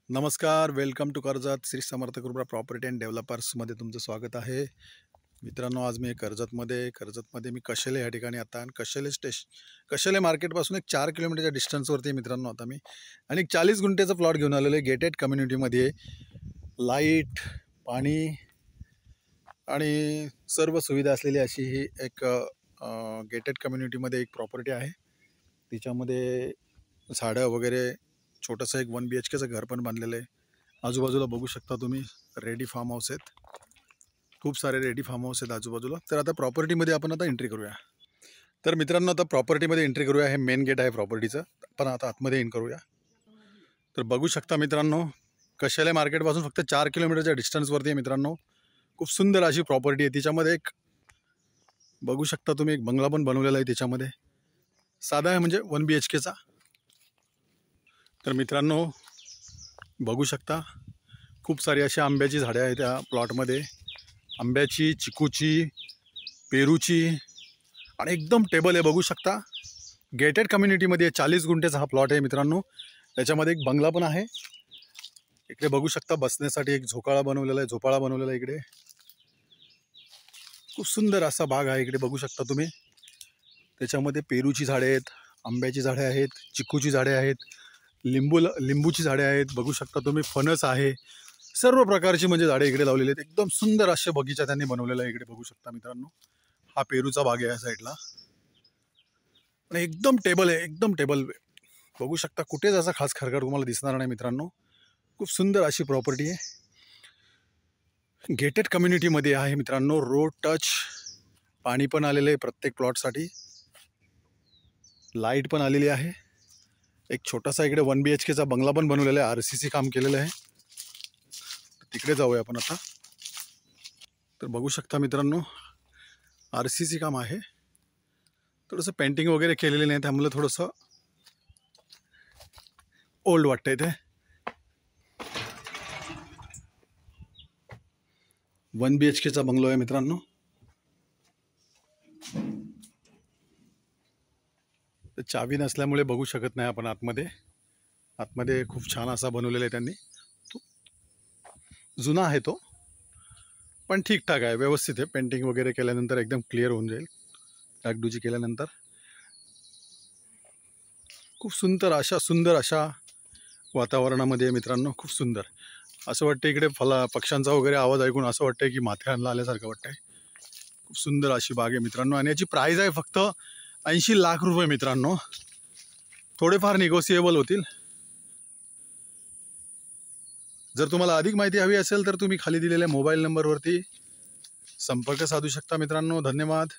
नमस्कार, welcome to Karjat Shri Samarth कृपा property and डेव्हलपर्समध्ये तुमचं स्वागत आहे. मित्रांनो, आज मी कर्जतमध्ये मी कशेले या ठिकाणी आता आणि कशेले मार्केटपासून एक 4 किलोमीटरच्या डिस्टन्सवरती मित्रांनो आता मी आणि एक 40 गुंठेचा प्लॉट घेऊन आलेलो आहे. गेटेड कम्युनिटीमध्ये लाईट, पाणी आणि सर्व सुविधा असलेली अशी ही एक गेटेड कम्युनिटीमध्ये एक प्रॉपर्टी आहे. तिच्यामध्ये झाडं वगैरे छोटंसं एक 1 BHKचं घर पण बांधलेलं आहे. आजूबाजूला बघू शकता तुम्ही रेडी फार्म हाऊस आहेत. खूप सारे रेडी फार्म हाऊस आहेत आजूबाजूला. तर आता प्रॉपर्टीमध्ये आपण आता एंट्री करूया. तर मित्रांनो, आता प्रॉपर्टीमध्ये एंट्री करूया. हे मेन गेट आहे प्रॉपर्टीचं. पण आता आतमध्ये एंट्री करूया. तर बघू शकता मित्रांनो, कशाले मार्केटपासून फक्त 4 किलोमीटरच्या डिस्टन्सवरती आहे मित्रांनो. खूप सुंदर अशी प्रॉपर्टी आहे. तिच्यामध्ये एक बघू शकता तुम्ही एक बंगला पण बनवलेला आहे. त्याच्यामध्ये साधा आहे म्हणजे 1 BHKचा. तर मित्रांनो बघू शकता खूप सारी अशी आंब्याची झाडे आहेत त्या प्लॉटमध्ये. आंब्याची, चिकूची, पेरूची आणि एकदम टेबल आहे. बघू शकता गेटेड कम्युनिटीमध्ये 40 गुंठेचा हा प्लॉट आहे मित्रांनो. त्याच्यामध्ये एक बंगला पण आहे. इकडे बघू शकता बसण्यासाठी एक झोपाळा बनवलेला आहे. इकडे खूप सुंदर असा बाग आहे. इकडे बघू शकता तुम्ही. त्याच्यामध्ये पेरूची झाडे आहेत, आंब्याची झाडे आहेत, चिकूची झाडे आहेत, लिंबूची झाडे आहेत. बघू शकता तुम्ही फणस आहे. सर्व प्रकारची म्हणजे झाडे इकडे लावलेली आहेत. एकदम सुंदर असे बगीचा त्यांनी बनवलेला आहे. इकडे बघू शकता मित्रांनो, हा पेरूचा बाग आहे या साईडला आणि एकदम टेबल बघू शकता. कुठेच असा खास खरखर तुम्हाला दिसणार नाही मित्रांनो. खूप सुंदर अशी प्रॉपर्टी आहे. गेटेड कम्युनिटीमध्ये आहे मित्रांनो. रोड टच, पाणी पण आलेलं आहे प्रत्येक प्लॉटसाठी, लाईट पण आलेली आहे. एक छोटासा इकडे 1 BHKचा बंगला पण बनवलेला आहे. RCC काम केलेलं आहे. तिकडे जाऊया आपण आता. तर बघू शकता मित्रांनो, RCC काम आहे. थोडंसं पेंटिंग वगैरे केलेलं नाही, त्यामुळे थोडंसं ओल्ड वाटतंय ते. 1 BHKचा बंगलो आहे मित्रांनो. चावी नसल्यामुळे बघू शकत नाही आपण आतमध्ये खूप छान असा बनवलेला आहे त्यांनी. तो जुना आहे तो, पण ठीकठाक आहे, व्यवस्थित आहे. पेंटिंग वगैरे केल्यानंतर एकदम क्लिअर होऊन जाईल. डागडुजी केल्यानंतर खूप सुंदर अशा वातावरणामध्ये मित्रांनो. खूप सुंदर असं वाटतं. इकडे पक्ष्यांचा वगैरे आवाज ऐकून असं वाटतंय की माथेरानला आल्यासारखं वाटतंय. खूप सुंदर अशी बाग आहे मित्रांनो आणि याची प्राईज आहे फक्त 80 लाख रुपये मित्रांनो. थोडेफार निगोसिएबल होतील. जर तुम्हाला अधिक माहिती हवी असेल तर तुम्ही खाली दिलेल्या मोबाईल नंबरवरती संपर्क साधू शकता मित्रांनो. धन्यवाद.